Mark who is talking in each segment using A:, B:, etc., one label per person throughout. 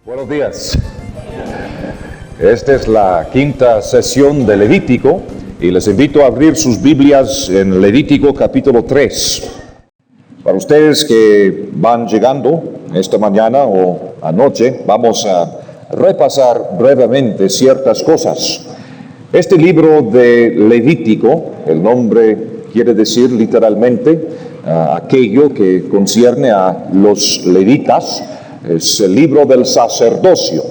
A: Buenos días. Esta es la quinta sesión de Levítico y les invito a abrir sus Biblias en Levítico capítulo 3. Para ustedes que van llegando esta mañana o anoche, vamos a repasar brevemente ciertas cosas. Este libro de Levítico, el nombre quiere decir literalmente aquello que concierne a los levitas. Es el libro del sacerdocio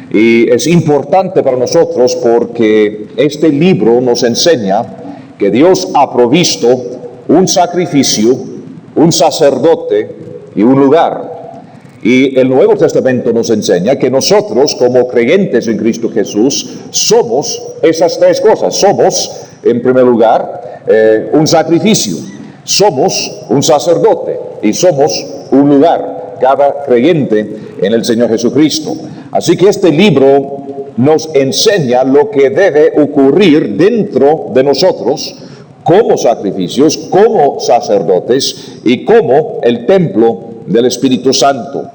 A: y es importante para nosotros porque este libro nos enseña que Dios ha provisto un sacrificio, un sacerdote y un lugar. Y el Nuevo Testamento nos enseña que nosotros como creyentes en Cristo Jesús somos esas tres cosas. Somos, en primer lugar, un sacrificio, somos un sacerdote y somos un lugar. Cada creyente en el Señor Jesucristo. Así que este libro nos enseña lo que debe ocurrir dentro de nosotros como sacrificios, como sacerdotes y como el templo del Espíritu Santo.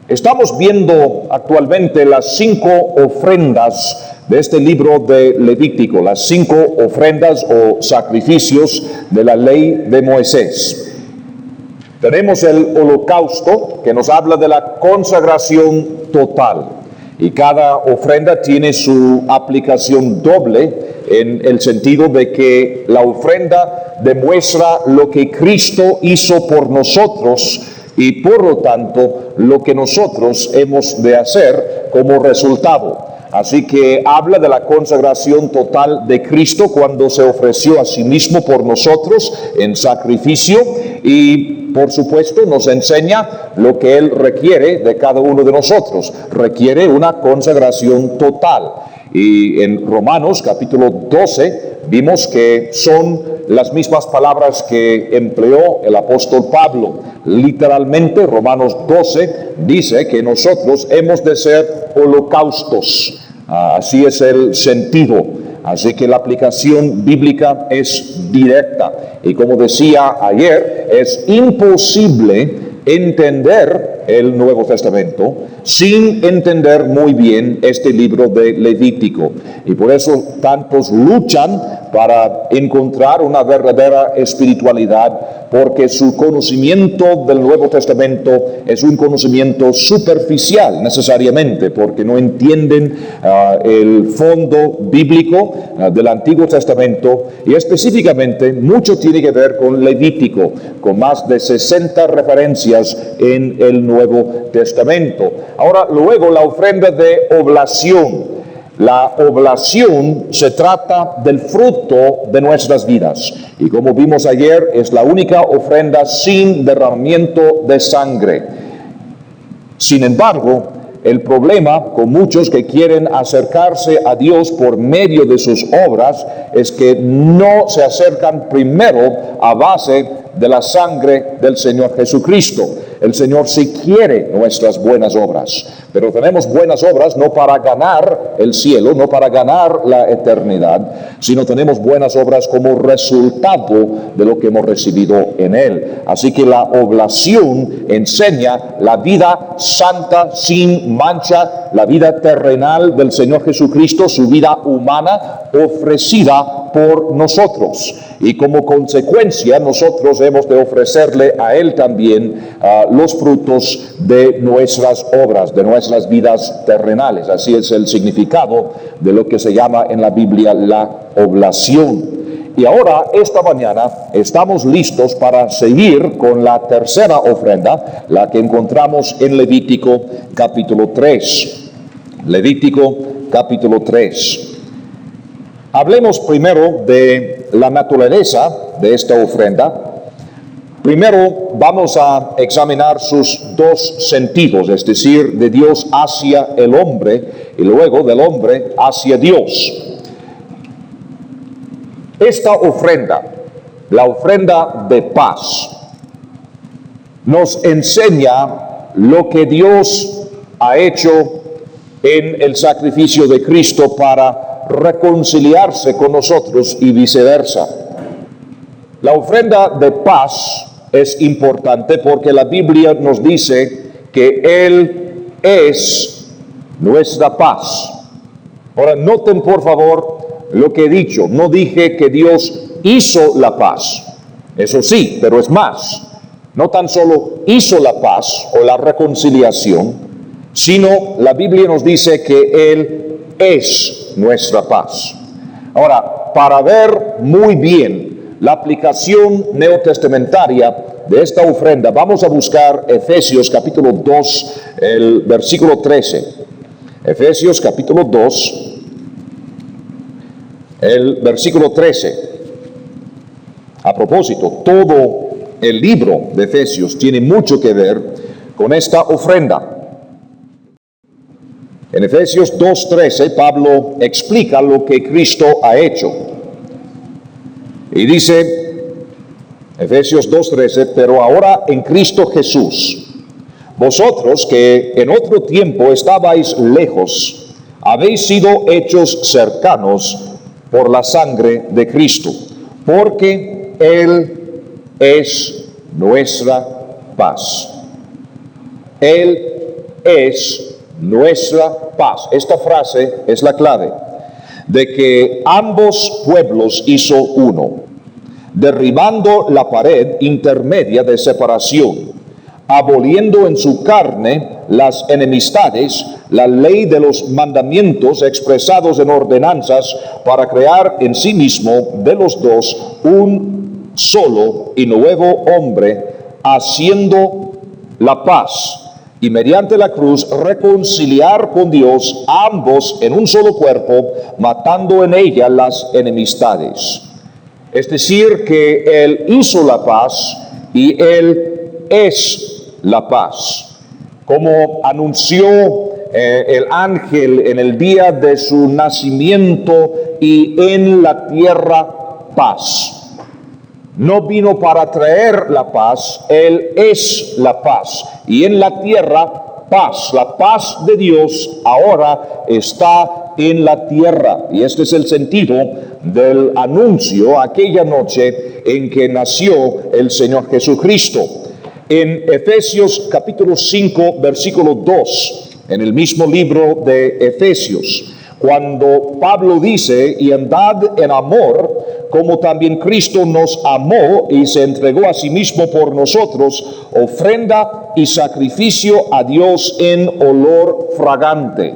A: Estamos viendo actualmente las 5 ofrendas de este libro de Levítico, las 5 ofrendas o sacrificios de la ley de Moisés. Tenemos el holocausto que nos habla de la consagración total y cada ofrenda tiene su aplicación doble en el sentido de que la ofrenda demuestra lo que Cristo hizo por nosotros y por lo tanto lo que nosotros hemos de hacer como resultado. Así que habla de la consagración total de Cristo cuando se ofreció a sí mismo por nosotros en sacrificio y por supuesto nos enseña lo que Él requiere de cada uno de nosotros. Requiere una consagración total. Y en Romanos capítulo 12 vimos que son las mismas palabras que empleó el apóstol Pablo. Literalmente Romanos 12 dice que nosotros hemos de ser holocaustos. Así es el sentido. Así que la aplicación bíblica es directa. Y como decía ayer, es imposible entender el Nuevo Testamento sin entender muy bien este libro de Levítico. Y por eso tantos luchan para encontrar una verdadera espiritualidad, porque su conocimiento del Nuevo Testamento es un conocimiento superficial necesariamente, porque no entienden el fondo bíblico del Antiguo Testamento, y específicamente mucho tiene que ver con Levítico, con más de 60 referencias en el Nuevo Testamento. Ahora, luego la ofrenda de oblación. La oblación se trata del fruto de nuestras vidas. Y como vimos ayer, es la única ofrenda sin derramamiento de sangre. Sin embargo, el problema con muchos que quieren acercarse a Dios por medio de sus obras es que no se acercan primero a base de la sangre del Señor Jesucristo. El Señor sí quiere nuestras buenas obras, pero tenemos buenas obras no para ganar el cielo, no para ganar la eternidad, sino tenemos buenas obras como resultado de lo que hemos recibido en Él. Así que la oblación enseña la vida santa, sin mancha, la vida terrenal del Señor Jesucristo, su vida humana ofrecida por nosotros. Y como consecuencia nosotros hemos de ofrecerle a Él también los frutos de nuestras obras, de nuestras vidas terrenales. Así es el significado de lo que se llama en la Biblia la oblación. Y ahora, esta mañana, estamos listos para seguir con la tercera ofrenda, la que encontramos en Levítico capítulo 3. Levítico capítulo 3. Hablemos primero de la naturaleza de esta ofrenda. Primero vamos a examinar sus dos sentidos, es decir, de Dios hacia el hombre y luego del hombre hacia Dios. Esta ofrenda, la ofrenda de paz, nos enseña lo que Dios ha hecho en el sacrificio de Cristo para reconciliarse con nosotros y viceversa. La ofrenda de paz es importante porque la Biblia nos dice que Él es nuestra paz. Ahora, noten por favor lo que he dicho. No dije que Dios hizo la paz. Eso sí, pero es más. No tan solo hizo la paz o la reconciliación, sino la Biblia nos dice que Él es nuestra paz. Ahora, para ver muy bien la aplicación neotestamentaria de esta ofrenda, vamos a buscar Efesios capítulo 2, el versículo 13. Efesios capítulo 2, el versículo 13. A propósito, todo el libro de Efesios tiene mucho que ver con esta ofrenda. En Efesios 2:13, Pablo explica lo que Cristo ha hecho. Y dice, Efesios 2:13, pero ahora en Cristo Jesús, vosotros que en otro tiempo estabais lejos, habéis sido hechos cercanos por la sangre de Cristo, porque Él es nuestra paz. Él es nuestra paz. Esta frase es la clave de que ambos pueblos hizo uno, derribando la pared intermedia de separación, aboliendo en su carne las enemistades, la ley de los mandamientos expresados en ordenanzas, para crear en sí mismo de los dos un solo y nuevo hombre, haciendo la paz, y mediante la cruz reconciliar con Dios a ambos en un solo cuerpo, matando en ella las enemistades. Es decir, que Él hizo la paz y Él es la paz. Como anunció el ángel en el día de su nacimiento, y en la tierra paz. No vino para traer la paz, Él es la paz. Y en la tierra, paz. La paz de Dios ahora está en la tierra. Y este es el sentido del anuncio aquella noche en que nació el Señor Jesucristo. En Efesios capítulo 5, versículo 2, en el mismo libro de Efesios, cuando Pablo dice, y andad en amor, como también Cristo nos amó y se entregó a sí mismo por nosotros, ofrenda y sacrificio a Dios en olor fragante.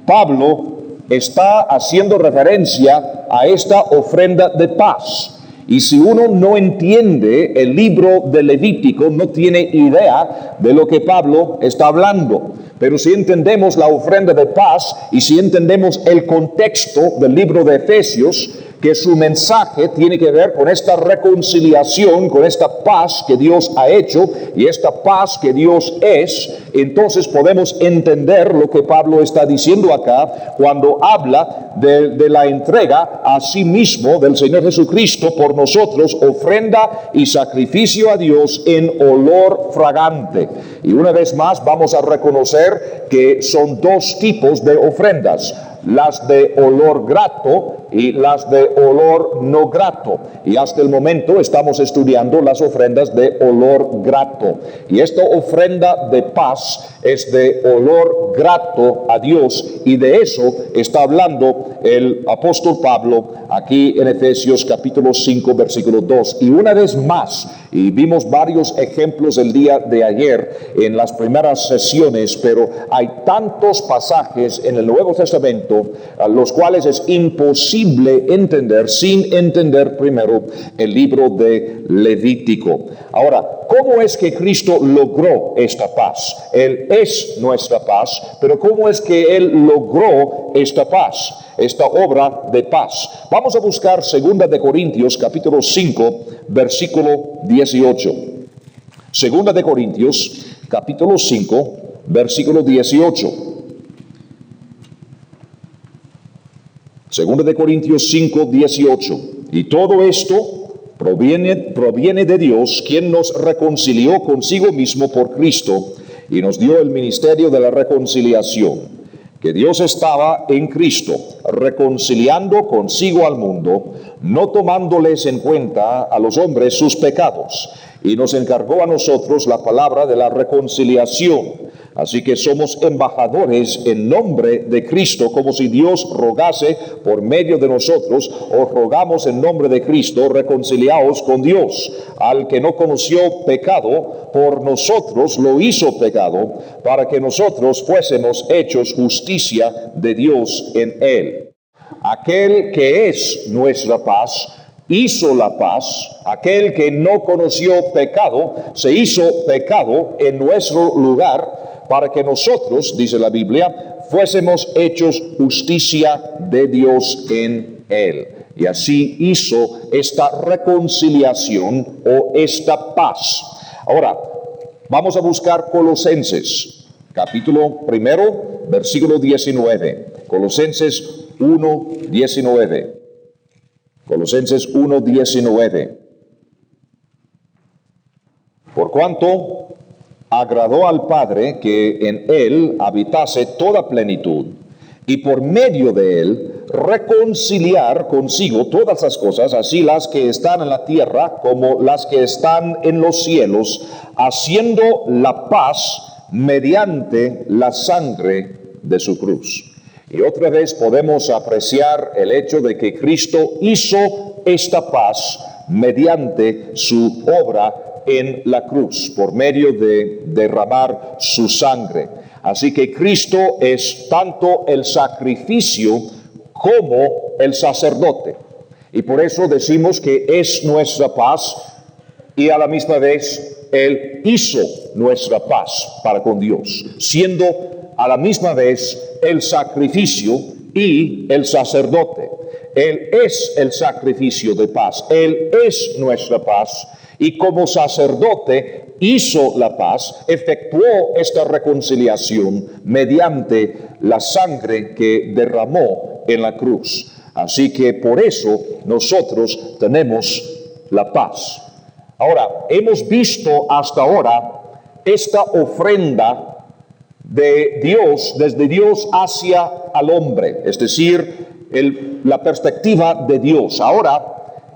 A: Pablo está haciendo referencia a esta ofrenda de paz. Y si uno no entiende el libro de Levítico, no tiene idea de lo que Pablo está hablando. Pero si entendemos la ofrenda de paz y si entendemos el contexto del libro de Efesios, que su mensaje tiene que ver con esta reconciliación, con esta paz que Dios ha hecho y esta paz que Dios es, entonces podemos entender lo que Pablo está diciendo acá cuando habla de la entrega a sí mismo del Señor Jesucristo por nosotros, ofrenda y sacrificio a Dios en olor fragante. Y una vez más vamos a reconocer que son dos tipos de ofrendas: las de olor grato y las de olor no grato. Y hasta el momento estamos estudiando las ofrendas de olor grato. Y esta ofrenda de paz es de olor grato a Dios, y de eso está hablando el apóstol Pablo aquí en Efesios capítulo 5 versículo 2. Y una vez más, y vimos varios ejemplos el día de ayer en las primeras sesiones, pero hay tantos pasajes en el Nuevo Testamento los cuales es imposible entender sin entender primero el libro de Levítico. Ahora, ¿cómo es que Cristo logró esta paz? Él es nuestra paz, pero ¿cómo es que Él logró esta paz, esta obra de paz? Vamos a buscar 2 de Corintios capítulo 5 versículo 18. 2 de Corintios capítulo 5 versículo 18. 2 de Corintios 5, 18. Y todo esto proviene de Dios, quien nos reconcilió consigo mismo por Cristo y nos dio el ministerio de la reconciliación. Que Dios estaba en Cristo, reconciliando consigo al mundo, no tomándoles en cuenta a los hombres sus pecados, y nos encargó a nosotros la palabra de la reconciliación. Así que somos embajadores en nombre de Cristo, como si Dios rogase por medio de nosotros. Os rogamos en nombre de Cristo, reconciliaos con Dios. Al que no conoció pecado, por nosotros lo hizo pecado, para que nosotros fuésemos hechos justicia de Dios en él. Aquel que es nuestra paz, hizo la paz. Aquel que no conoció pecado, se hizo pecado en nuestro lugar, para que nosotros, dice la Biblia, fuésemos hechos justicia de Dios en él. Y así hizo esta reconciliación o esta paz. Ahora, vamos a buscar Colosenses, capítulo 1, versículo 19. Colosenses 1:19. Colosenses 1:19. Por cuanto agradó al Padre que en él habitase toda plenitud, y por medio de él reconciliar consigo todas las cosas, así las que están en la tierra como las que están en los cielos, haciendo la paz mediante la sangre de su cruz. Y otra vez podemos apreciar el hecho de que Cristo hizo esta paz mediante su obra en la cruz, por medio de derramar su sangre. Así que Cristo es tanto el sacrificio como el sacerdote. Y por eso decimos que es nuestra paz y a la misma vez Él hizo nuestra paz para con Dios, siendo a la misma vez el sacrificio y el sacerdote. Él es el sacrificio de paz, Él es nuestra paz, y como sacerdote hizo la paz, efectuó esta reconciliación mediante la sangre que derramó en la cruz. Así que por eso nosotros tenemos la paz. Ahora, hemos visto hasta ahora esta ofrenda de Dios, desde Dios hacia al hombre, es decir, la perspectiva de Dios. Ahora,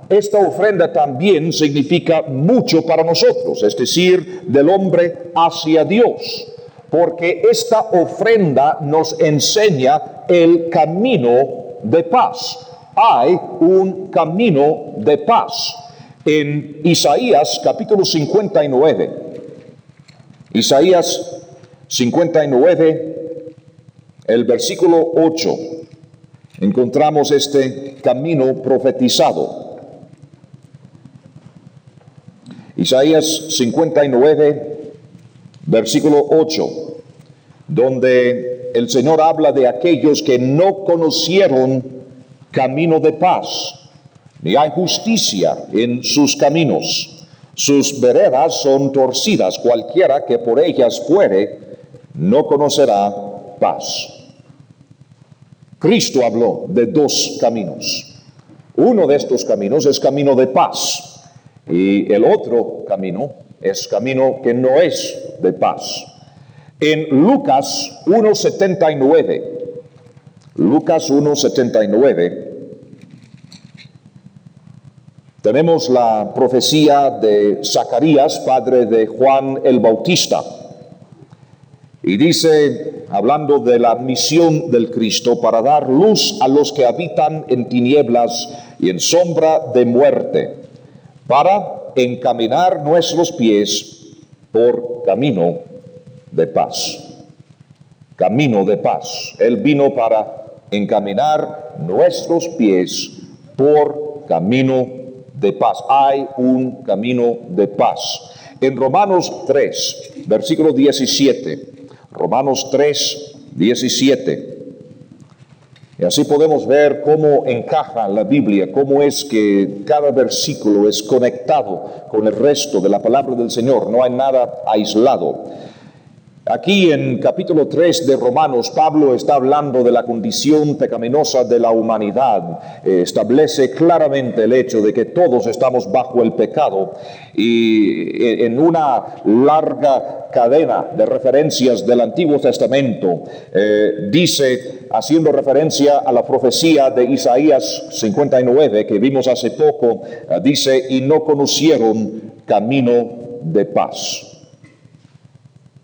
A: esta ofrenda también significa mucho para nosotros, es decir, del hombre hacia Dios, porque esta ofrenda nos enseña el camino de paz. Hay un camino de paz. En Isaías capítulo 59, Isaías 59, el versículo 8, encontramos este camino profetizado. Isaías 59, versículo 8, donde el Señor habla de aquellos que no conocieron camino de paz, ni hay justicia en sus caminos. Sus veredas son torcidas, cualquiera que por ellas fuere, no conocerá paz. Cristo habló de dos caminos. Uno de estos caminos es camino de paz. Y el otro camino es camino que no es de paz. En Lucas 1:79, Lucas 1:79, tenemos la profecía de Zacarías, padre de Juan el Bautista. Y dice, hablando de la misión del Cristo, para dar luz a los que habitan en tinieblas y en sombra de muerte, para encaminar nuestros pies por camino de paz. Camino de paz. Él vino para encaminar nuestros pies por camino de paz. Hay un camino de paz. En Romanos 3, versículo 17. Romanos 3, 17. Y así podemos ver cómo encaja la Biblia, cómo es que cada versículo es conectado con el resto de la palabra del Señor. No hay nada aislado. Aquí en capítulo 3 de Romanos, Pablo está hablando de la condición pecaminosa de la humanidad. Establece claramente el hecho de que todos estamos bajo el pecado, y en una larga cadena de referencias del Antiguo Testamento dice, haciendo referencia a la profecía de Isaías 59 que vimos hace poco, dice, y no conocieron camino de paz.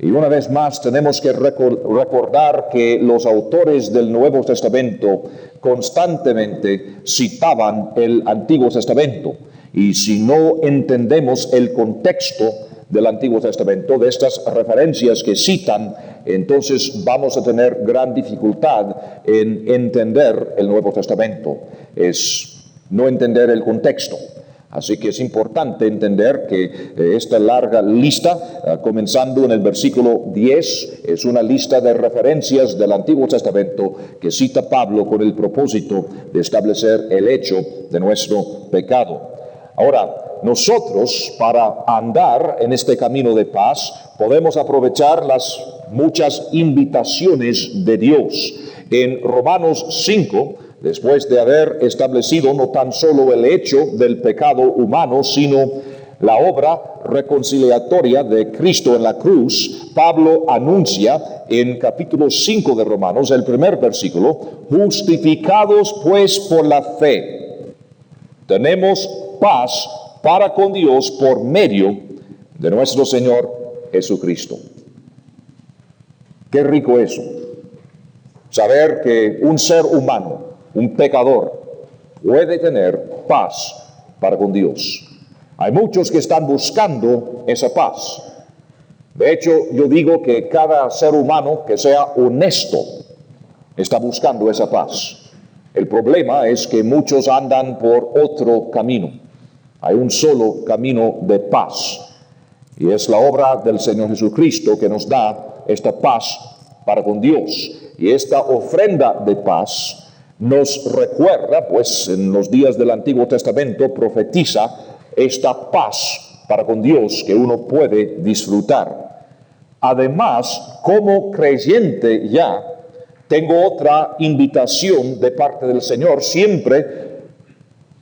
A: Y una vez más tenemos que recordar que los autores del Nuevo Testamento constantemente citaban el Antiguo Testamento. Y si no entendemos el contexto del Antiguo Testamento, de estas referencias que citan, entonces vamos a tener gran dificultad en entender el Nuevo Testamento. Es no entender el contexto. Así que es importante entender que esta larga lista, comenzando en el versículo 10, es una lista de referencias del Antiguo Testamento que cita Pablo con el propósito de establecer el hecho de nuestro pecado. Ahora, nosotros, para andar en este camino de paz, podemos aprovechar las muchas invitaciones de Dios. En Romanos 5, después de haber establecido no tan solo el hecho del pecado humano, sino la obra reconciliatoria de Cristo en la cruz, Pablo anuncia en capítulo 5 de Romanos, el primer versículo: justificados pues por la fe, tenemos paz para con Dios por medio de nuestro Señor Jesucristo. Qué rico eso, saber que un ser humano, un pecador, puede tener paz para con Dios. Hay muchos que están buscando esa paz. De hecho, yo digo que cada ser humano que sea honesto está buscando esa paz. El problema es que muchos andan por otro camino. Hay un solo camino de paz, y es la obra del Señor Jesucristo que nos da esta paz para con Dios. Y esta ofrenda de paz nos recuerda, pues en los días del Antiguo Testamento profetiza esta paz para con Dios que uno puede disfrutar. Además, como creyente ya, tengo otra invitación de parte del Señor, siempre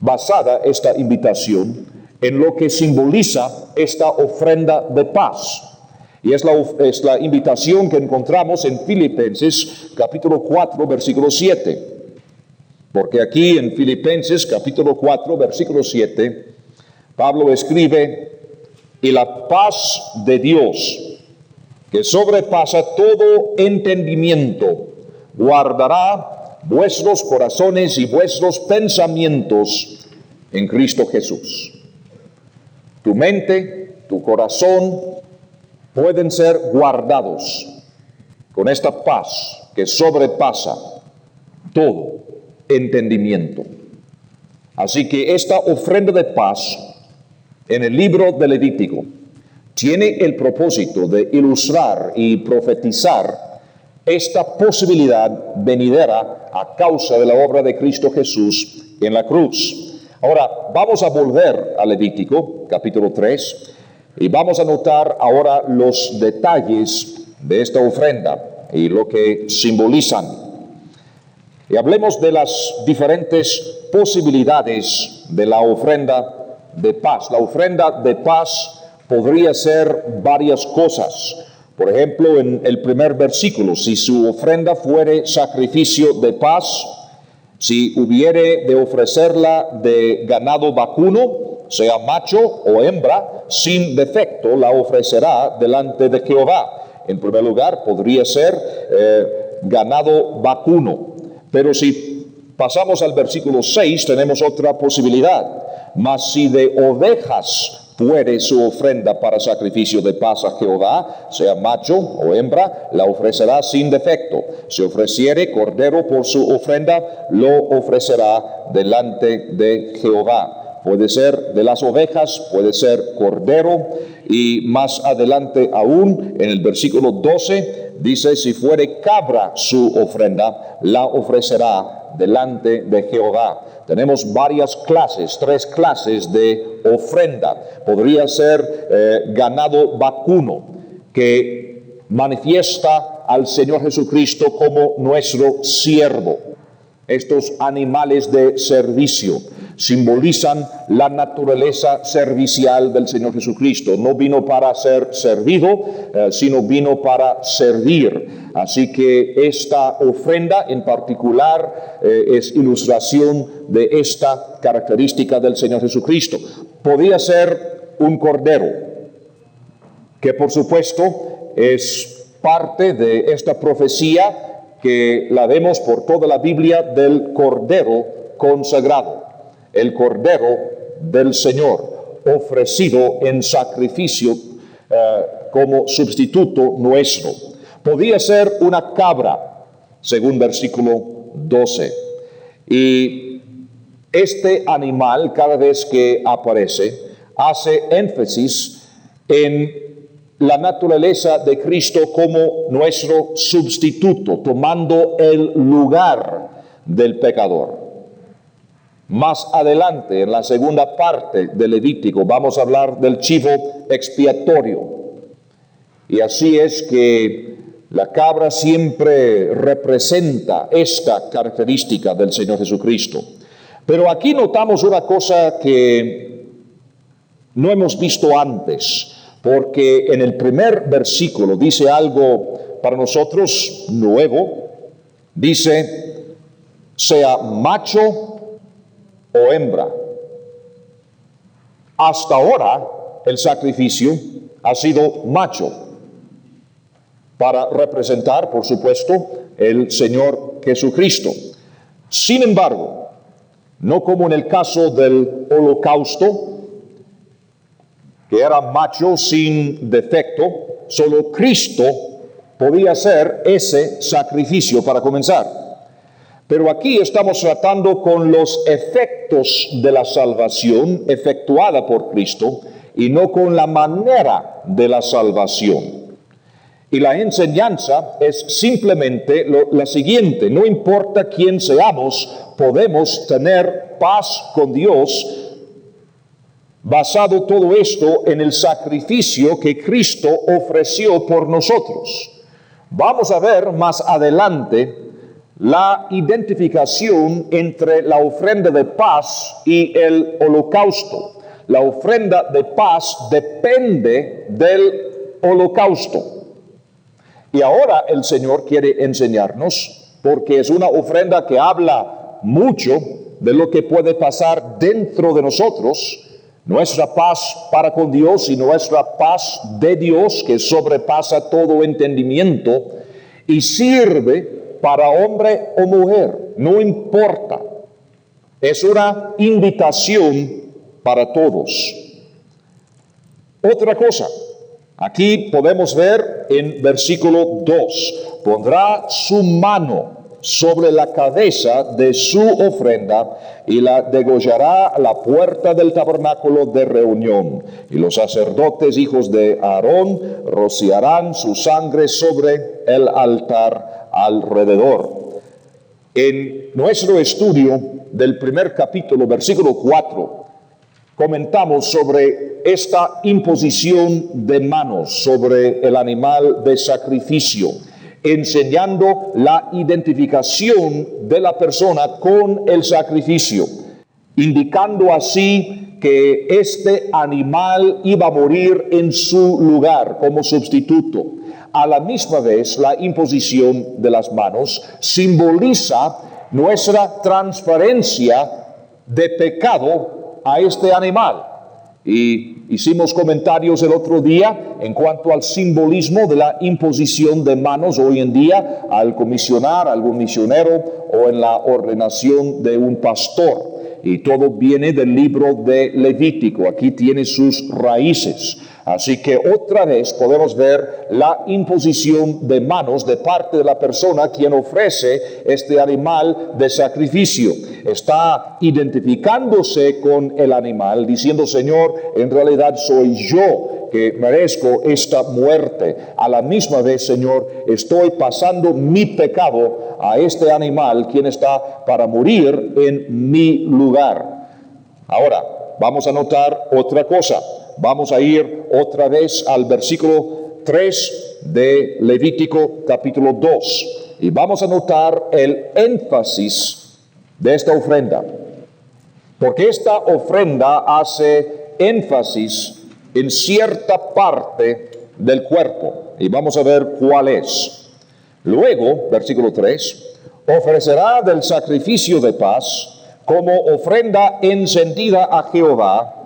A: basada esta invitación en lo que simboliza esta ofrenda de paz. Y es la invitación que encontramos en Filipenses capítulo 4, versículo 7. Porque aquí en Filipenses capítulo 4, versículo 7, Pablo escribe: y la paz de Dios, que sobrepasa todo entendimiento, guardará vuestros corazones y vuestros pensamientos en Cristo Jesús. Tu mente, tu corazón pueden ser guardados con esta paz que sobrepasa todo entendimiento. Así que esta ofrenda de paz en el libro de Levítico tiene el propósito de ilustrar y profetizar esta posibilidad venidera a causa de la obra de Cristo Jesús en la cruz. Ahora, vamos a volver a Levítico, capítulo 3, y vamos a notar ahora los detalles de esta ofrenda y lo que simbolizan. Y hablemos de las diferentes posibilidades de la ofrenda de paz. La ofrenda de paz podría ser varias cosas. Por ejemplo, en el primer versículo, si su ofrenda fuere sacrificio de paz, si hubiere de ofrecerla de ganado vacuno, sea macho o hembra, sin defecto la ofrecerá delante de Jehová. En primer lugar, podría ser ganado vacuno. Pero si pasamos al versículo 6, tenemos otra posibilidad. Mas si de ovejas fuere su ofrenda para sacrificio de paz a Jehová, sea macho o hembra, la ofrecerá sin defecto. Si ofreciere cordero por su ofrenda, lo ofrecerá delante de Jehová. Puede ser de las ovejas, puede ser cordero, y más adelante aún, en el versículo 12, dice: si fuere cabra su ofrenda, la ofrecerá delante de Jehová. Tenemos varias clases, 3 clases de ofrenda. Podría ser ganado vacuno, que manifiesta al Señor Jesucristo como nuestro siervo. Estos animales de servicio simbolizan la naturaleza servicial del Señor Jesucristo. No vino para ser servido, sino vino para servir. Así que esta ofrenda en particular es ilustración de esta característica del Señor Jesucristo. Podría ser un cordero, que por supuesto es parte de esta profecía que la vemos por toda la Biblia del Cordero consagrado, el Cordero del Señor, ofrecido en sacrificio como sustituto nuestro. Podía ser una cabra, según versículo 12. Y este animal, cada vez que aparece, hace énfasis en la naturaleza de Cristo como nuestro sustituto, tomando el lugar del pecador. Más adelante, en la segunda parte del Levítico, vamos a hablar del chivo expiatorio. Y así es que la cabra siempre representa esta característica del Señor Jesucristo. Pero aquí notamos una cosa que no hemos visto antes, porque en el primer versículo dice algo para nosotros nuevo. Dice, sea macho o hembra. Hasta ahora el sacrificio ha sido macho, para representar, por supuesto, el Señor Jesucristo. Sin embargo, no como en el caso del holocausto, que era macho sin defecto, solo Cristo podía hacer ese sacrificio para comenzar. Pero aquí estamos tratando con los efectos de la salvación efectuada por Cristo y no con la manera de la salvación. Y la enseñanza es simplemente la siguiente: no importa quién seamos, podemos tener paz con Dios, basado todo esto en el sacrificio que Cristo ofreció por nosotros. Vamos a ver más adelante la identificación entre la ofrenda de paz y el holocausto. La ofrenda de paz depende del holocausto. Y ahora el Señor quiere enseñarnos, porque es una ofrenda que habla mucho de lo que puede pasar dentro de nosotros, nuestra paz para con Dios y nuestra paz de Dios, que sobrepasa todo entendimiento, y sirve para hombre o mujer, no importa. Es una invitación para todos. Otra cosa, aquí podemos ver en versículo 2, pondrá su mano sobre la cabeza de su ofrenda y la degollará a la puerta del tabernáculo de reunión. Y los sacerdotes, hijos de Aarón, rociarán su sangre sobre el altar alrededor. En nuestro estudio del primer capítulo, versículo 4, comentamos sobre esta imposición de manos sobre el animal de sacrificio, enseñando la identificación de la persona con el sacrificio, indicando así que este animal iba a morir en su lugar como sustituto. A la misma vez, la imposición de las manos simboliza nuestra transferencia de pecado a este animal. Y hicimos comentarios el otro día en cuanto al simbolismo de la imposición de manos hoy en día al comisionar a algún misionero o en la ordenación de un pastor. Y todo viene del libro de Levítico, aquí tiene sus raíces. Así que otra vez podemos ver la imposición de manos de parte de la persona quien ofrece este animal de sacrificio. Está identificándose con el animal, diciendo: Señor, en realidad soy yo que merezco esta muerte. A la misma vez, Señor, estoy pasando mi pecado a este animal, quien está para morir en mi lugar. Ahora, vamos a notar otra cosa. Vamos a ir otra vez al versículo 3 de Levítico capítulo 2 y vamos a notar el énfasis de esta ofrenda, porque esta ofrenda hace énfasis en cierta parte del cuerpo y vamos a ver cuál es. Luego, versículo 3, ofrecerá del sacrificio de paz como ofrenda encendida a Jehová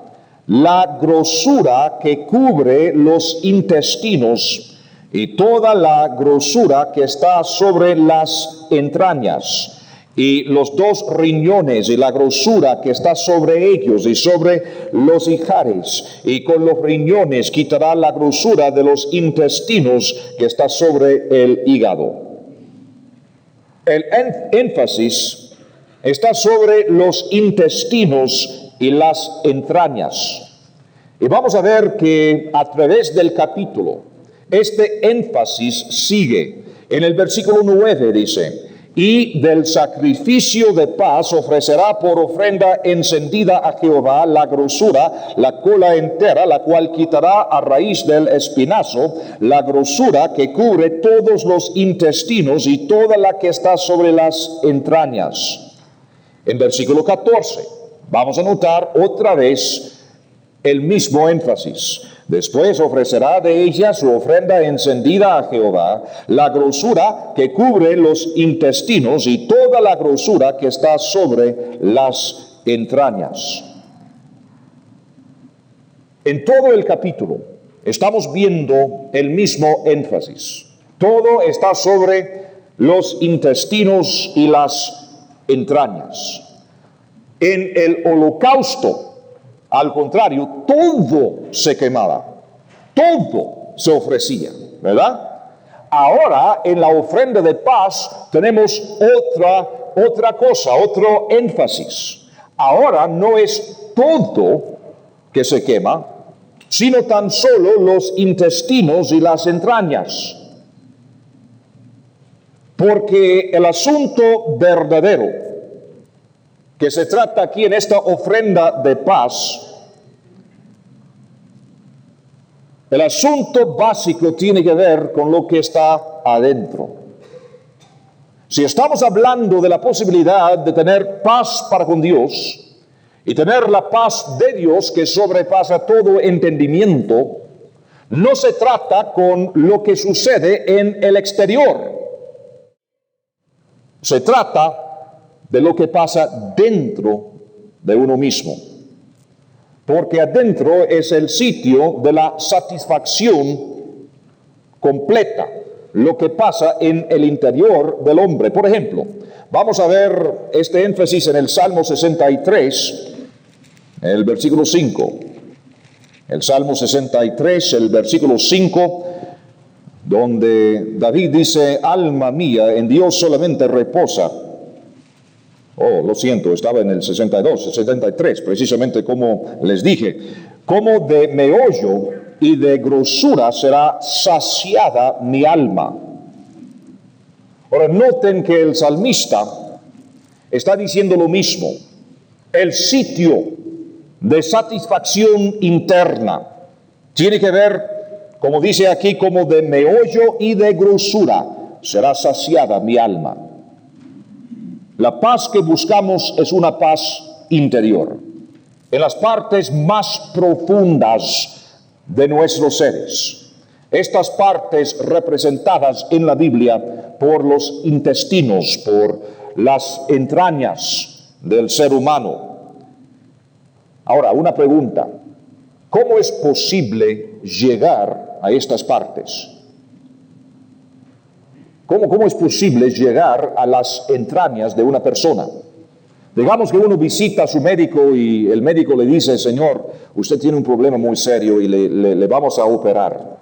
A: la grosura que cubre los intestinos y toda la grosura que está sobre las entrañas, y los 2 riñones y la grosura que está sobre ellos y sobre los ijares, y con los riñones quitará la grosura de los intestinos que está sobre el hígado. El énfasis está sobre los intestinos y las entrañas. Y vamos a ver que a través del capítulo, este énfasis sigue. En el versículo 9 dice: y del sacrificio de paz ofrecerá por ofrenda encendida a Jehová la grosura, la cola entera, la cual quitará a raíz del espinazo, la grosura que cubre todos los intestinos y toda la que está sobre las entrañas. En versículo 14 vamos a notar otra vez el mismo énfasis. Después ofrecerá de ella su ofrenda encendida a Jehová, la grosura que cubre los intestinos y toda la grosura que está sobre las entrañas. En todo el capítulo estamos viendo el mismo énfasis. Todo está sobre los intestinos y las entrañas. En el holocausto, al contrario, todo se quemaba, todo se ofrecía, ¿verdad? Ahora, en la ofrenda de paz, tenemos otra cosa, otro énfasis. Ahora no es todo que se quema, sino tan solo los intestinos y las entrañas. Porque el asunto verdadero que se trata aquí en esta ofrenda de paz, el asunto básico tiene que ver con lo que está adentro. Si estamos hablando de la posibilidad de tener paz para con Dios y tener la paz de Dios que sobrepasa todo entendimiento, no se trata con lo que sucede en el exterior. Se trata de lo que pasa dentro de uno mismo. Porque adentro es el sitio de la satisfacción completa, lo que pasa en el interior del hombre. Por ejemplo, vamos a ver este énfasis en el Salmo 63, el versículo 5. El Salmo 63, el versículo 5, donde David dice: alma mía, en Dios solamente reposa. Oh, lo siento, estaba en el 62, 73, precisamente como les dije. Como de meollo y de grosura será saciada mi alma. Ahora, noten que el salmista está diciendo lo mismo. El sitio de satisfacción interna tiene que ver, como dice aquí, como de meollo y de grosura será saciada mi alma. La paz que buscamos es una paz interior, en las partes más profundas de nuestros seres. Estas partes representadas en la Biblia por los intestinos, por las entrañas del ser humano. Ahora, una pregunta: ¿cómo es posible llegar a estas partes? ¿Cómo es posible llegar a las entrañas de una persona? Digamos que uno visita a su médico y el médico le dice: señor, usted tiene un problema muy serio y le vamos a operar,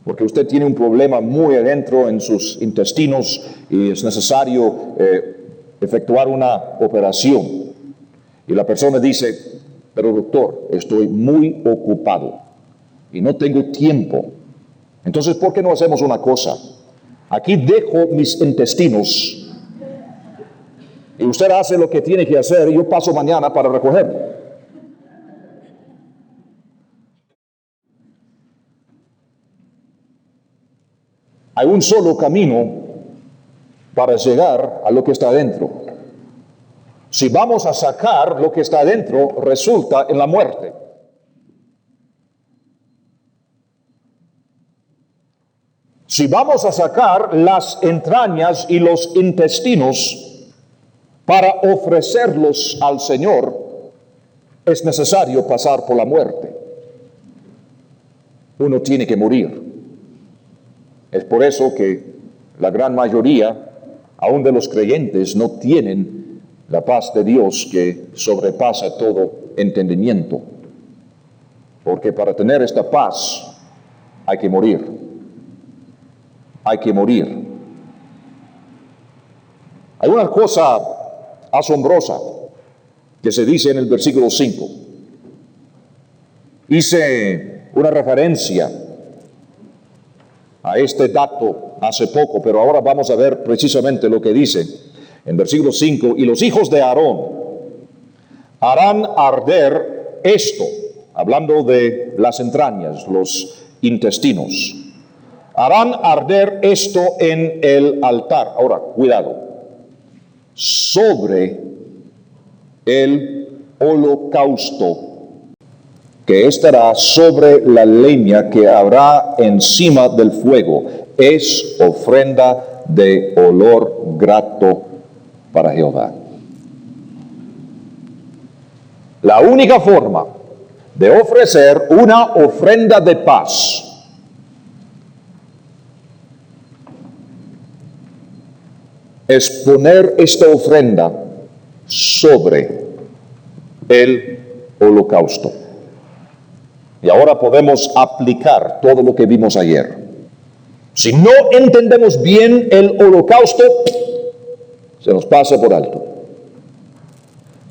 A: porque usted tiene un problema muy adentro en sus intestinos y es necesario efectuar una operación. Y la persona dice: pero doctor, estoy muy ocupado y no tengo tiempo. Entonces, ¿por qué no hacemos una cosa? Aquí dejo mis intestinos y usted hace lo que tiene que hacer y yo paso mañana para recogerlo. Hay un solo camino para llegar a lo que está adentro. Si vamos a sacar lo que está adentro, resulta en la muerte. Si vamos a sacar las entrañas y los intestinos para ofrecerlos al Señor, es necesario pasar por la muerte. Uno tiene que morir. Es por eso que la gran mayoría, aún de los creyentes, no tienen la paz de Dios que sobrepasa todo entendimiento. Porque para tener esta paz hay que morir. Hay que morir. Hay una cosa asombrosa que se dice en el versículo 5. Hice una referencia a este dato hace poco, pero ahora vamos a ver precisamente lo que dice en versículo 5. Y los hijos de Aarón harán arder esto, hablando de las entrañas, los intestinos. Harán arder esto en el altar. Ahora, cuidado. Sobre el holocausto que estará sobre la leña que habrá encima del fuego. Es ofrenda de olor grato para Jehová. La única forma de ofrecer una ofrenda de paz es poner esta ofrenda sobre el holocausto. Y ahora podemos aplicar todo lo que vimos ayer. Si no entendemos bien el holocausto, se nos pasa por alto.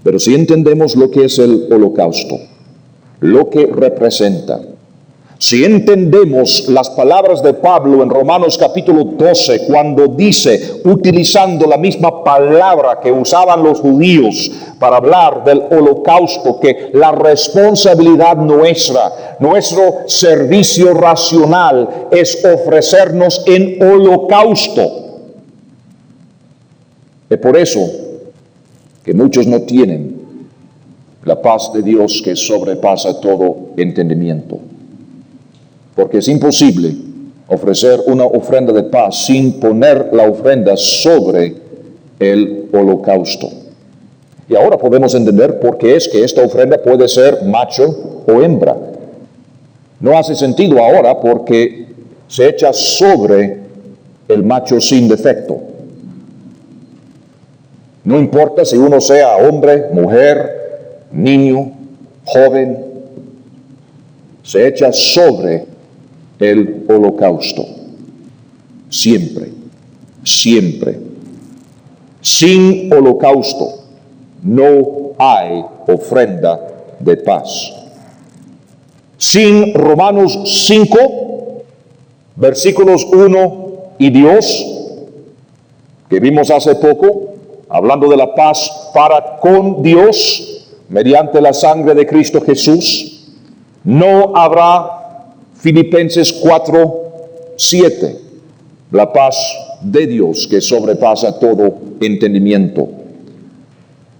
A: Pero si entendemos lo que es el holocausto, lo que representa, si entendemos las palabras de Pablo en Romanos capítulo 12, cuando dice, utilizando la misma palabra que usaban los judíos para hablar del holocausto, que la responsabilidad nuestra, nuestro servicio racional es ofrecernos en holocausto. Es por eso que muchos no tienen la paz de Dios que sobrepasa todo entendimiento. Porque es imposible ofrecer una ofrenda de paz sin poner la ofrenda sobre el holocausto. Y ahora podemos entender por qué es que esta ofrenda puede ser macho o hembra. No hace sentido ahora porque se echa sobre el macho sin defecto. No importa si uno sea hombre, mujer, niño, joven, se echa sobre el holocausto. Siempre, siempre. Sin holocausto no hay ofrenda de paz. Sin Romanos 5, versículos 1 y 2, que vimos hace poco, hablando de la paz para con Dios, mediante la sangre de Cristo Jesús, no habrá Filipenses 4:7, la paz de Dios que sobrepasa todo entendimiento.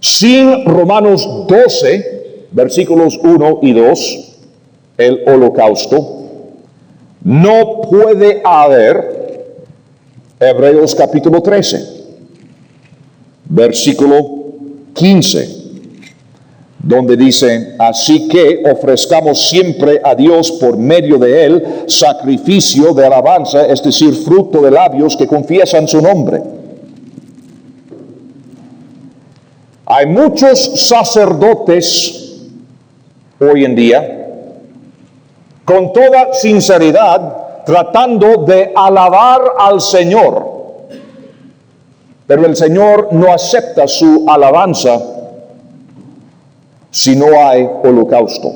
A: Sin Romanos 12, versículos 1 y 2, el holocausto, no puede haber Hebreos capítulo 13, versículo 15. Donde dice, así que ofrezcamos siempre a Dios por medio de él sacrificio de alabanza, es decir, fruto de labios que confiesan su nombre. Hay muchos sacerdotes hoy en día, con toda sinceridad, tratando de alabar al Señor, pero el Señor no acepta su alabanza si no hay holocausto.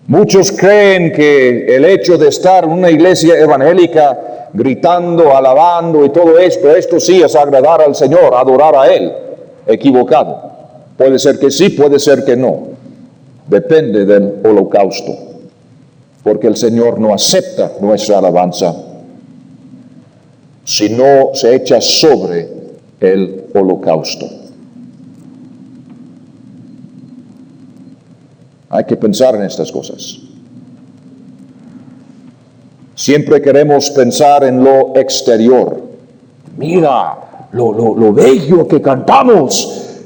A: Muchos creen que el hecho de estar en una iglesia evangélica gritando, alabando y todo esto sí es agradar al Señor, adorar a Él. Equivocado. Puede ser que sí, puede ser que no. Depende del holocausto. Porque el Señor no acepta nuestra alabanza si no se echa sobre el holocausto. Hay que pensar en estas cosas. Siempre queremos pensar en lo exterior. Mira lo bello que cantamos.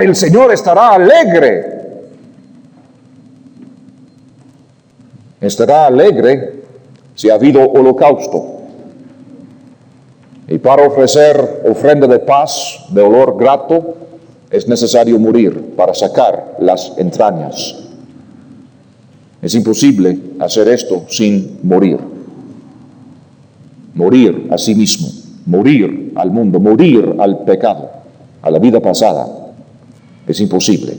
A: El Señor estará alegre. estará alegre si ha habido holocausto. Y para ofrecer ofrenda de paz, de olor grato, es necesario morir para sacar las entrañas. Es imposible hacer esto sin morir. Morir a sí mismo, morir al mundo, morir al pecado, a la vida pasada. Es imposible.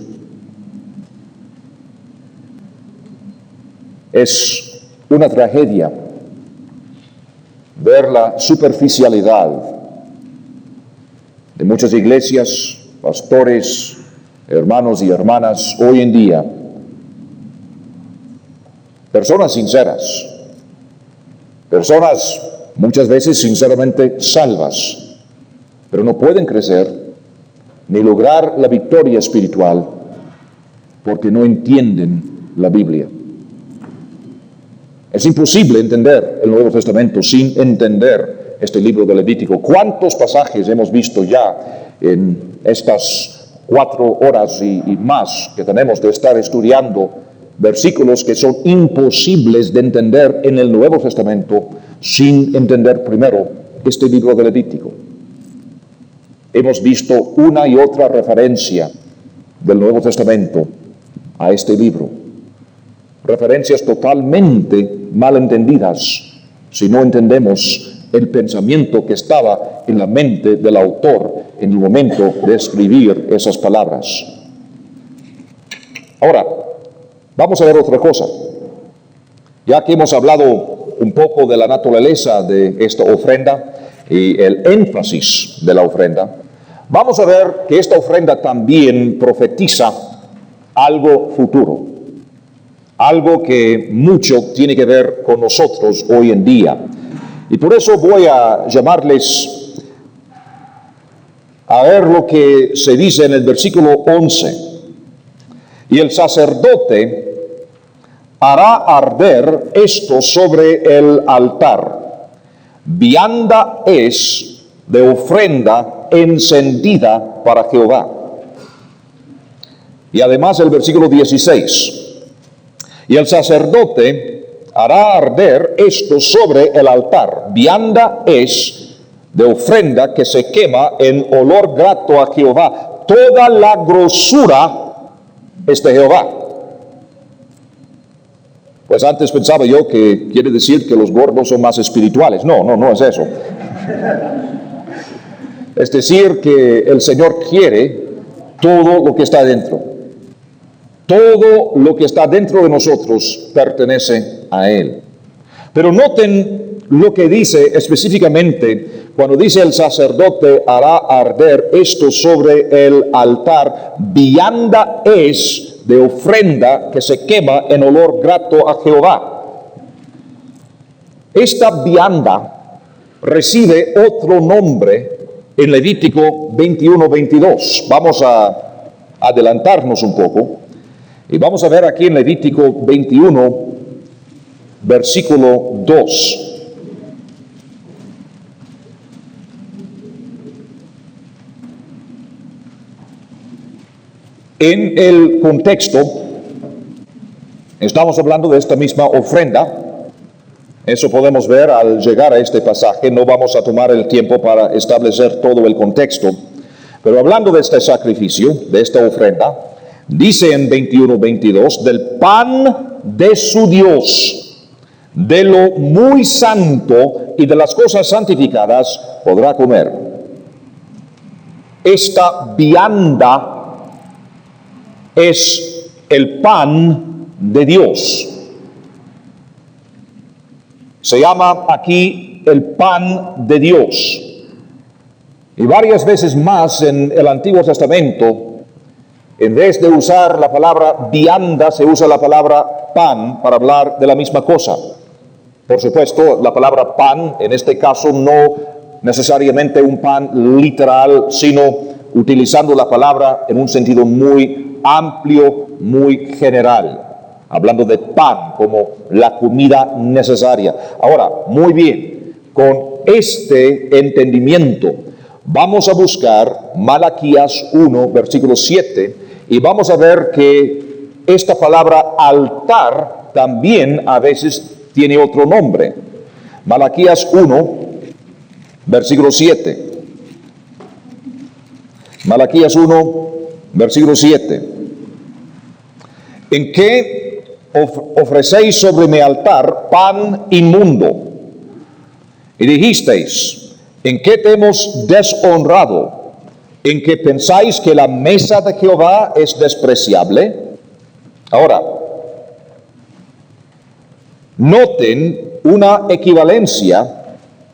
A: Es una tragedia ver la superficialidad de muchas iglesias, pastores, hermanos y hermanas hoy en día. Personas sinceras, personas muchas veces sinceramente salvas, pero no pueden crecer ni lograr la victoria espiritual porque no entienden la Biblia. Es imposible entender el Nuevo Testamento sin entender este libro de Levítico. ¿Cuántos pasajes hemos visto ya en estas 4 horas y más que tenemos de estar estudiando? Versículos que son imposibles de entender en el Nuevo Testamento sin entender primero este libro de Levítico. Hemos visto una y otra referencia del Nuevo Testamento a este libro. Referencias totalmente malentendidas si no entendemos el pensamiento que estaba en la mente del autor en el momento de escribir esas palabras. Ahora, vamos a ver otra cosa. Ya que hemos hablado un poco de la naturaleza de esta ofrenda y el énfasis de la ofrenda, vamos a ver que esta ofrenda también profetiza algo futuro, algo que mucho tiene que ver con nosotros hoy en día. Y por eso voy a llamarles a ver lo que se dice en el versículo 11. Y el sacerdote hará arder esto sobre el altar. Vianda es de ofrenda encendida para Jehová. Y además el versículo 16. Y el sacerdote hará arder esto sobre el altar. Vianda es de ofrenda que se quema en olor grato a Jehová. Toda la grosura es de Jehová. Pues antes pensaba yo que quiere decir que los gordos son más espirituales. No es eso. Es decir, que el Señor quiere todo lo que está dentro. Todo lo que está dentro de nosotros pertenece a Él. Pero noten lo que dice específicamente cuando dice el sacerdote hará arder esto sobre el altar. Vianda es de ofrenda que se quema en olor grato a Jehová. Esta vianda recibe otro nombre en Levítico 21-22. Vamos a adelantarnos un poco. Y vamos a ver aquí en Levítico 21, versículo 2. En el contexto, estamos hablando de esta misma ofrenda. Eso podemos ver al llegar a este pasaje. No vamos a tomar el tiempo para establecer todo el contexto. Pero hablando de este sacrificio, de esta ofrenda, dice en 21-22, del pan de su Dios, de lo muy santo y de las cosas santificadas podrá comer. Esta vianda es el pan de Dios. Se llama aquí el pan de Dios. Y varias veces más en el Antiguo Testamento, en vez de usar la palabra vianda, se usa la palabra pan para hablar de la misma cosa. Por supuesto, la palabra pan, en este caso, no necesariamente un pan literal, sino utilizando la palabra en un sentido muy amplio, muy general, hablando de pan como la comida necesaria. Ahora, muy bien, con este entendimiento, vamos a buscar Malaquías 1, versículo 7, y vamos a ver que esta palabra altar también a veces tiene otro nombre. Malaquías 1, versículo 7. Malaquías 1, versículo 7. ¿En qué ofrecéis sobre mi altar pan inmundo? Y dijisteis, ¿en qué te hemos deshonrado? ¿En que pensáis que la mesa de Jehová es despreciable? Ahora, noten una equivalencia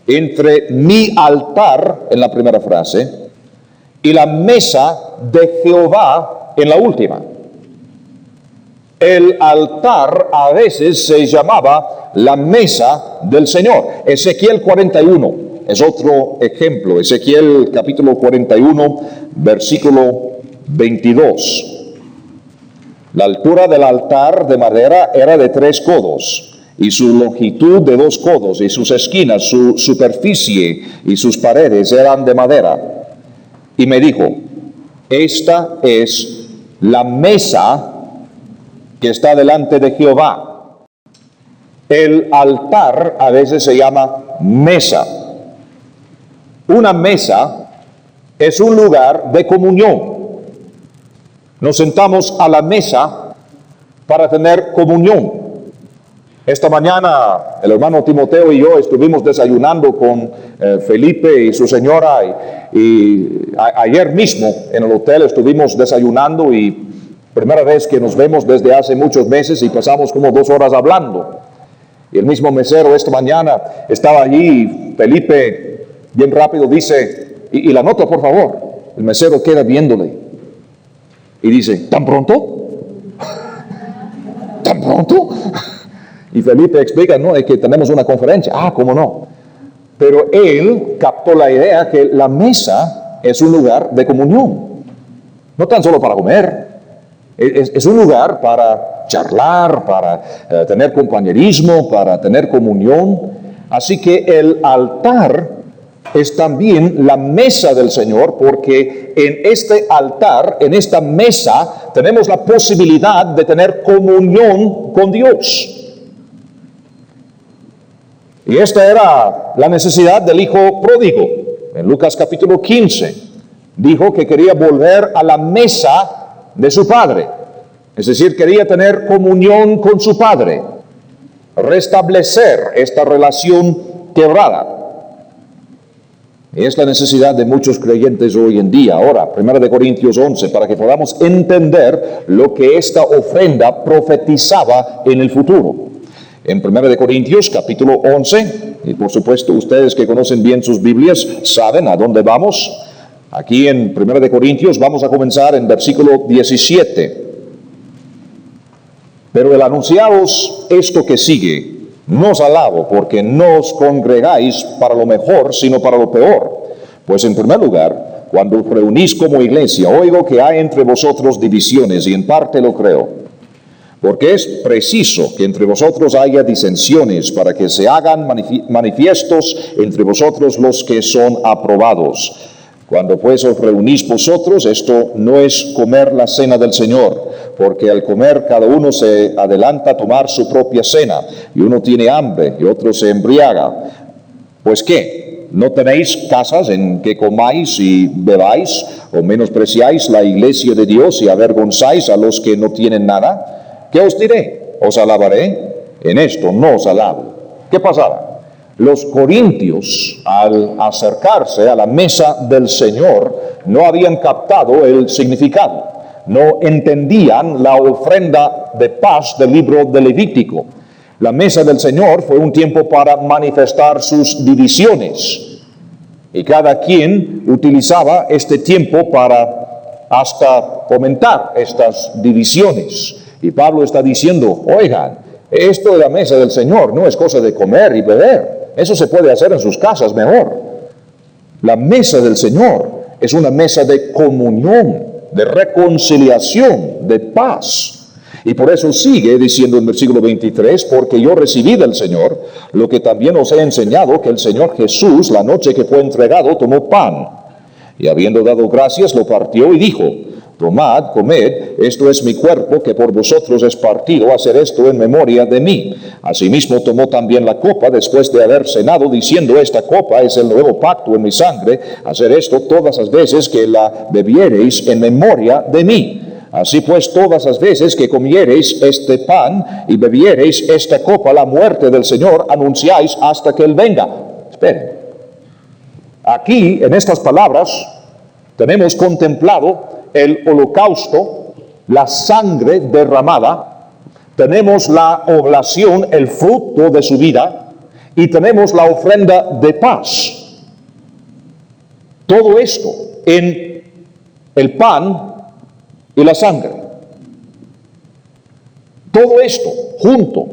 A: entre mi altar, en la primera frase, y la mesa de Jehová en la última. El altar a veces se llamaba la mesa del Señor. Ezequiel 41 es otro ejemplo. Ezequiel capítulo 41, versículo 22. La altura del altar de madera era de 3 codos, y su longitud de 2 codos, y sus esquinas, su superficie y sus paredes eran de madera. Y me dijo, esta es la mesa que está delante de Jehová. El altar a veces se llama mesa. Una mesa es un lugar de comunión. Nos sentamos a la mesa para tener comunión. Esta mañana el hermano Timoteo y yo estuvimos desayunando con Felipe y su señora y ayer mismo en el hotel estuvimos desayunando y primera vez que nos vemos desde hace muchos meses y pasamos como 2 horas hablando. Y el mismo mesero esta mañana estaba allí y Felipe bien rápido dice, y la nota por favor. El mesero queda viéndole y dice, ¿tan pronto? ¿Tan pronto? Y Felipe explica, no, es que tenemos una conferencia. Ah, ¿cómo no? Pero él captó la idea que la mesa es un lugar de comunión. No tan solo para comer. Es un lugar para charlar, para tener compañerismo, para tener comunión. Así que el altar es también la mesa del Señor, porque en este altar, en esta mesa, tenemos la posibilidad de tener comunión con Dios. Y esta era la necesidad del hijo pródigo. En Lucas capítulo 15, dijo que quería volver a la mesa de su padre. Es decir, quería tener comunión con su padre, restablecer esta relación quebrada. Y es la necesidad de muchos creyentes hoy en día. Ahora, 1 Corintios 11, para que podamos entender lo que esta ofrenda profetizaba en el futuro. En 1 Corintios capítulo 11, y por supuesto ustedes que conocen bien sus Biblias saben a dónde vamos. Aquí en 1 Corintios vamos a comenzar en versículo 17. Pero el anunciaos esto que sigue, no os alabo porque no os congregáis para lo mejor, sino para lo peor. Pues en primer lugar, cuando os reunís como iglesia, oigo que hay entre vosotros divisiones, y en parte lo creo. Porque es preciso que entre vosotros haya disensiones, para que se hagan manifiestos entre vosotros los que son aprobados. Cuando pues os reunís vosotros, esto no es comer la cena del Señor, porque al comer cada uno se adelanta a tomar su propia cena, y uno tiene hambre y otro se embriaga. Pues ¿qué? ¿No tenéis casas en que comáis y bebáis, o menospreciáis la iglesia de Dios y avergonzáis a los que no tienen nada? ¿Qué os diré? ¿Os alabaré? En esto no os alabo. ¿Qué pasaba? Los corintios, al acercarse a la mesa del Señor, no habían captado el significado. No entendían la ofrenda de paz del libro de Levítico. La mesa del Señor fue un tiempo para manifestar sus divisiones. Y cada quien utilizaba este tiempo para hasta fomentar estas divisiones. Y Pablo está diciendo, oigan, esto de la mesa del Señor no es cosa de comer y beber. Eso se puede hacer en sus casas mejor. La mesa del Señor es una mesa de comunión, de reconciliación, de paz. Y por eso sigue diciendo en versículo 23, porque yo recibí del Señor lo que también os he enseñado, que el Señor Jesús, la noche que fue entregado, tomó pan. Y habiendo dado gracias, lo partió y dijo, Tomad, comed, esto es mi cuerpo que por vosotros es partido, hacer esto en memoria de mí. Asimismo tomó también la copa después de haber cenado, diciendo, esta copa es el nuevo pacto en mi sangre, hacer esto todas las veces que la bebiereis en memoria de mí. Así pues, todas las veces que comiereis este pan y bebiereis esta copa, la muerte del Señor anunciáis hasta que Él venga. Esperen. Aquí, en estas palabras, tenemos contemplado el holocausto, la sangre derramada, tenemos la oblación, el fruto de su vida, y tenemos la ofrenda de paz. Todo esto en el pan y la sangre. Todo esto junto.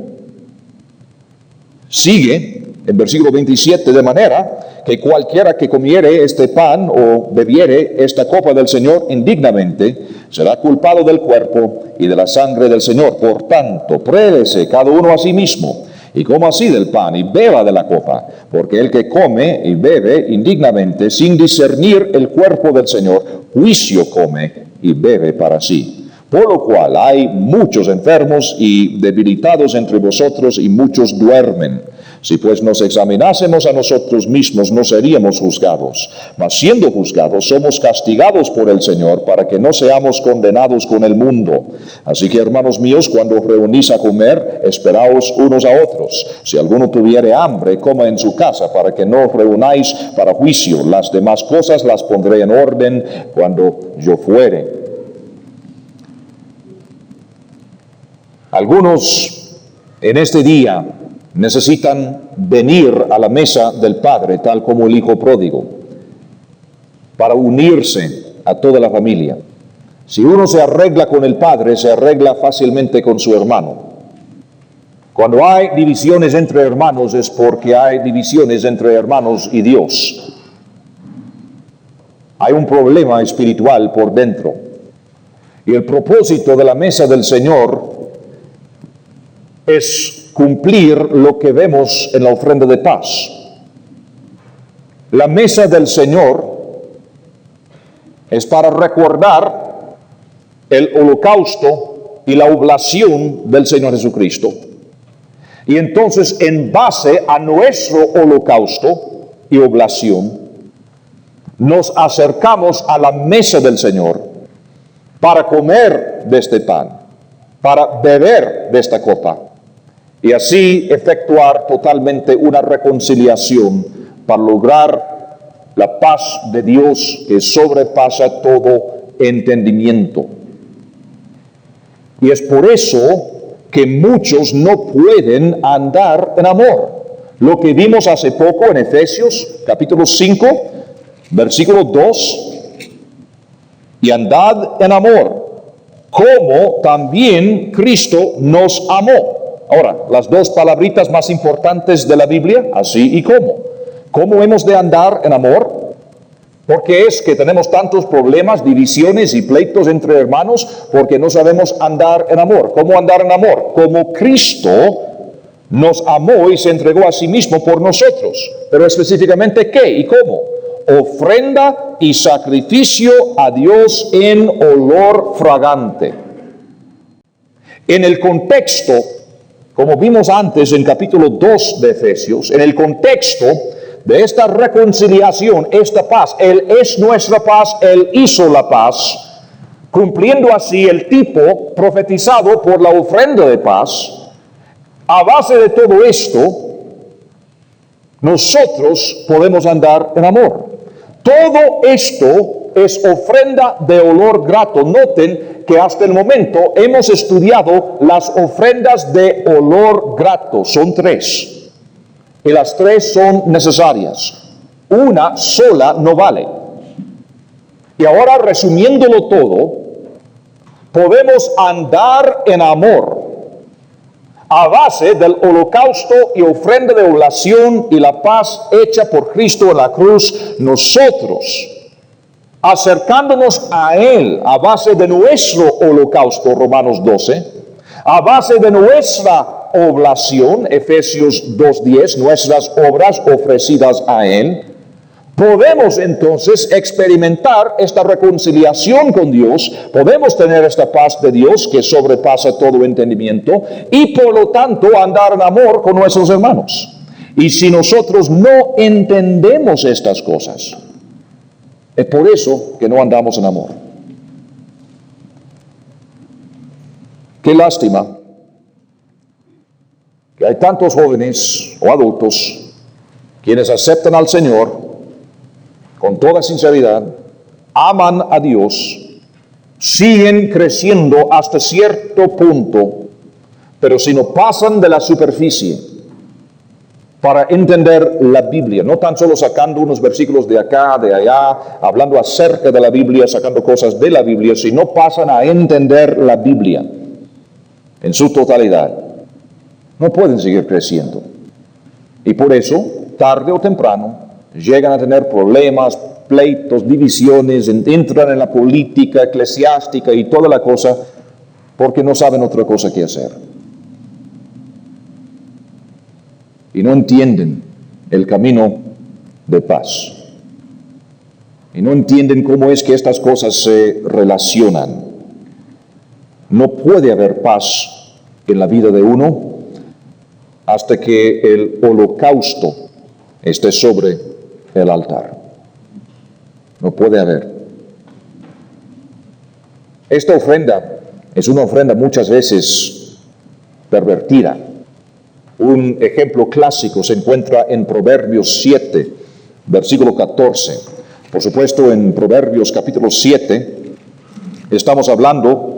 A: Sigue en versículo 27, de manera que cualquiera que comiere este pan o bebiere esta copa del Señor indignamente, será culpado del cuerpo y de la sangre del Señor. Por tanto, pruébese cada uno a sí mismo, y coma así del pan y beba de la copa, porque el que come y bebe indignamente, sin discernir el cuerpo del Señor, juicio come y bebe para sí. Por lo cual hay muchos enfermos y debilitados entre vosotros, y muchos duermen. Si pues nos examinásemos a nosotros mismos, no seríamos juzgados. Mas siendo juzgados, somos castigados por el Señor, para que no seamos condenados con el mundo. Así que, hermanos míos, cuando os reunís a comer, esperaos unos a otros. Si alguno tuviere hambre, coma en su casa, para que no os reunáis para juicio. Las demás cosas las pondré en orden cuando yo fuere. Algunos en este día necesitan venir a la mesa del Padre, tal como el Hijo pródigo, para unirse a toda la familia. Si uno se arregla con el Padre, se arregla fácilmente con su hermano. Cuando hay divisiones entre hermanos, es porque hay divisiones entre hermanos y Dios. Hay un problema espiritual por dentro. Y el propósito de la mesa del Señor es cumplir lo que vemos en la ofrenda de paz. La mesa del Señor es para recordar el holocausto y la oblación del Señor Jesucristo. Y entonces, en base a nuestro holocausto y oblación, nos acercamos a la mesa del Señor para comer de este pan, para beber de esta copa, y así efectuar totalmente una reconciliación para lograr la paz de Dios que sobrepasa todo entendimiento. Y es por eso que muchos no pueden andar en amor. Lo que vimos hace poco en Efesios capítulo 5, versículo 2, y andad en amor, como también Cristo nos amó. Ahora, las dos palabritas más importantes de la Biblia, así y cómo. ¿Cómo hemos de andar en amor? Porque es que tenemos tantos problemas, divisiones y pleitos entre hermanos, porque no sabemos andar en amor. ¿Cómo andar en amor? Como Cristo nos amó y se entregó a sí mismo por nosotros. Pero específicamente, ¿qué y cómo? Ofrenda y sacrificio a Dios en olor fragante. En el contexto, como vimos antes en capítulo 2 de Efesios, en el contexto de esta reconciliación, esta paz, Él es nuestra paz, Él hizo la paz, cumpliendo así el tipo profetizado por la ofrenda de paz. A base de todo esto, nosotros podemos andar en amor. Todo esto es ofrenda de olor grato. Noten que hasta el momento hemos estudiado las ofrendas de olor grato. Son 3. Y las 3 son necesarias. Una sola no vale. Y ahora, resumiéndolo todo, podemos andar en amor a base del holocausto y ofrenda de oblación y la paz hecha por Cristo en la cruz. Nosotros, acercándonos a Él a base de nuestro holocausto, Romanos 12, a base de nuestra oblación, Efesios 2:10, nuestras obras ofrecidas a Él, podemos entonces experimentar esta reconciliación con Dios, podemos tener esta paz de Dios que sobrepasa todo entendimiento y por lo tanto andar en amor con nuestros hermanos. Y si nosotros no entendemos estas cosas, es por eso que no andamos en amor. Qué lástima que hay tantos jóvenes o adultos quienes aceptan al Señor con toda sinceridad, aman a Dios, siguen creciendo hasta cierto punto, pero si no pasan de la superficie para entender la Biblia, no tan solo sacando unos versículos de acá, de allá, hablando acerca de la Biblia, sacando cosas de la Biblia, si no pasan a entender la Biblia en su totalidad, no pueden seguir creciendo. Y por eso, tarde o temprano, llegan a tener problemas, pleitos, divisiones, entran en la política eclesiástica y toda la cosa, porque no saben otra cosa que hacer. Y no entienden el camino de paz. Y no entienden cómo es que estas cosas se relacionan. No puede haber paz en la vida de uno hasta que el holocausto esté sobre el altar. No puede haber. Esta ofrenda es una ofrenda muchas veces pervertida. Un ejemplo clásico se encuentra en Proverbios 7, versículo 14. Por supuesto, en Proverbios capítulo 7 estamos hablando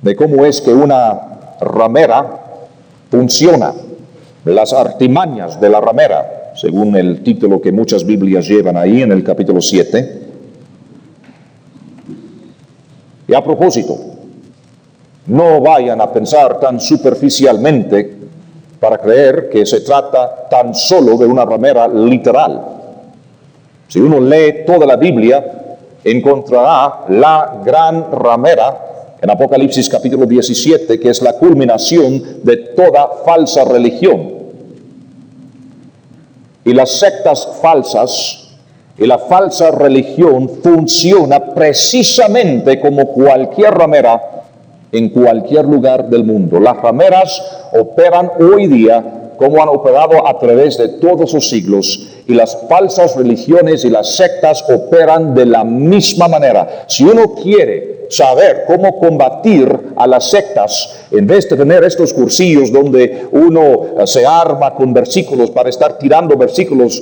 A: de cómo es que una ramera funciona, las artimañas de la ramera, según el título que muchas Biblias llevan ahí en el capítulo 7. Y a propósito, no vayan a pensar tan superficialmente para creer que se trata tan solo de una ramera literal. Si uno lee toda la Biblia, encontrará la gran ramera en Apocalipsis capítulo 17, que es la culminación de toda falsa religión. Y las sectas falsas y la falsa religión funciona precisamente como cualquier ramera en cualquier lugar del mundo. Las rameras operan hoy día como han operado a través de todos los siglos, y las falsas religiones y las sectas operan de la misma manera. Si uno quiere saber cómo combatir a las sectas, en vez de tener estos cursillos donde uno se arma con versículos para estar tirando versículos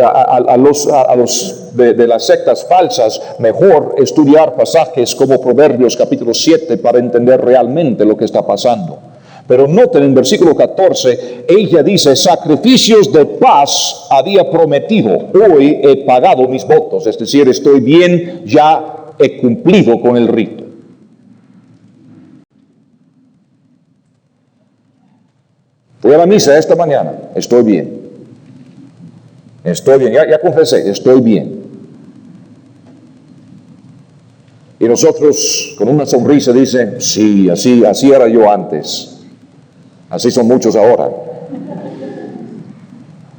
A: a los de las sectas falsas, mejor estudiar pasajes como Proverbios capítulo 7 para entender realmente lo que está pasando. Pero noten en versículo 14, ella dice: sacrificios de paz había prometido, hoy he pagado mis votos, es decir, estoy bien, ya he cumplido con el rito. Fui a la misa esta mañana, estoy bien. Estoy bien, ya confesé, estoy bien. Y nosotros con una sonrisa dice: sí, así era yo antes. Así son muchos ahora.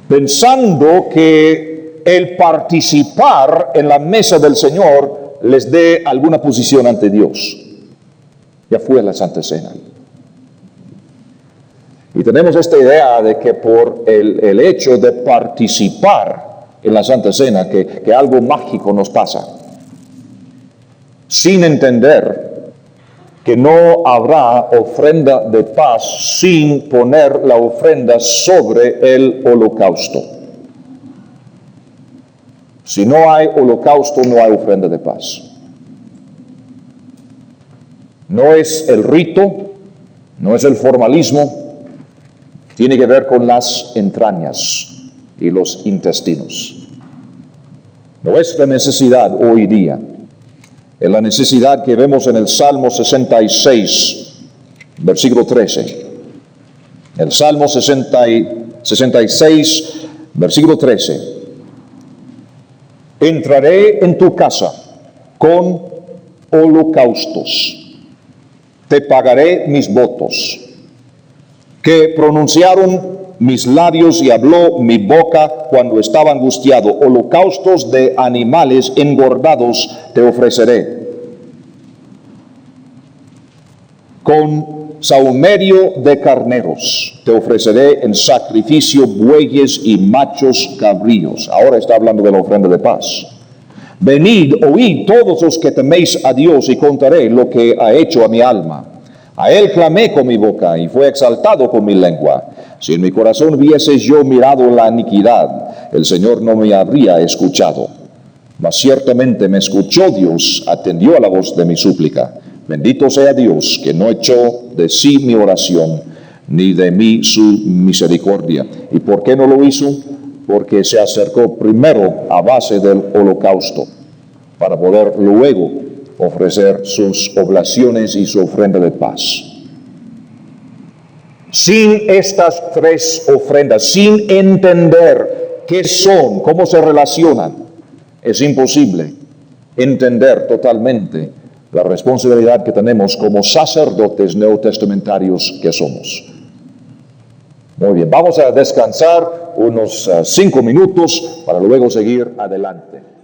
A: Pensando que el participar en la mesa del Señor les dé alguna posición ante Dios. Ya fue la Santa Cena. Y tenemos esta idea de que por el hecho de participar en la Santa Cena, que algo mágico nos pasa, sin entender que no habrá ofrenda de paz sin poner la ofrenda sobre el holocausto. Si no hay holocausto, no hay ofrenda de paz. No es el rito, no es el formalismo, tiene que ver con las entrañas y los intestinos. Nuestra necesidad hoy día es la necesidad que vemos en el Salmo 66, versículo 13. El Salmo 66, versículo 13. Entraré en tu casa con holocaustos, te pagaré mis votos, que pronunciaron mis labios y habló mi boca cuando estaba angustiado. Holocaustos de animales engordados te ofreceré. Con sahumerio de carneros te ofreceré en sacrificio bueyes y machos cabríos. Ahora está hablando de la ofrenda de paz. Venid, oíd todos los que teméis a Dios, y contaré lo que ha hecho a mi alma. A él clamé con mi boca y fue exaltado con mi lengua. Si en mi corazón hubiese yo mirado la iniquidad, el Señor no me habría escuchado. Mas ciertamente me escuchó Dios, atendió a la voz de mi súplica. Bendito sea Dios, que no echó de sí mi oración, ni de mí su misericordia. ¿Y por qué no lo hizo? Porque se acercó primero a base del holocausto, para poder luego ofrecer sus oblaciones y su ofrenda de paz. Sin estas tres ofrendas, sin entender qué son, cómo se relacionan, es imposible entender totalmente la responsabilidad que tenemos como sacerdotes neotestamentarios que somos. Muy bien, vamos a descansar unos 5 minutos para luego seguir adelante.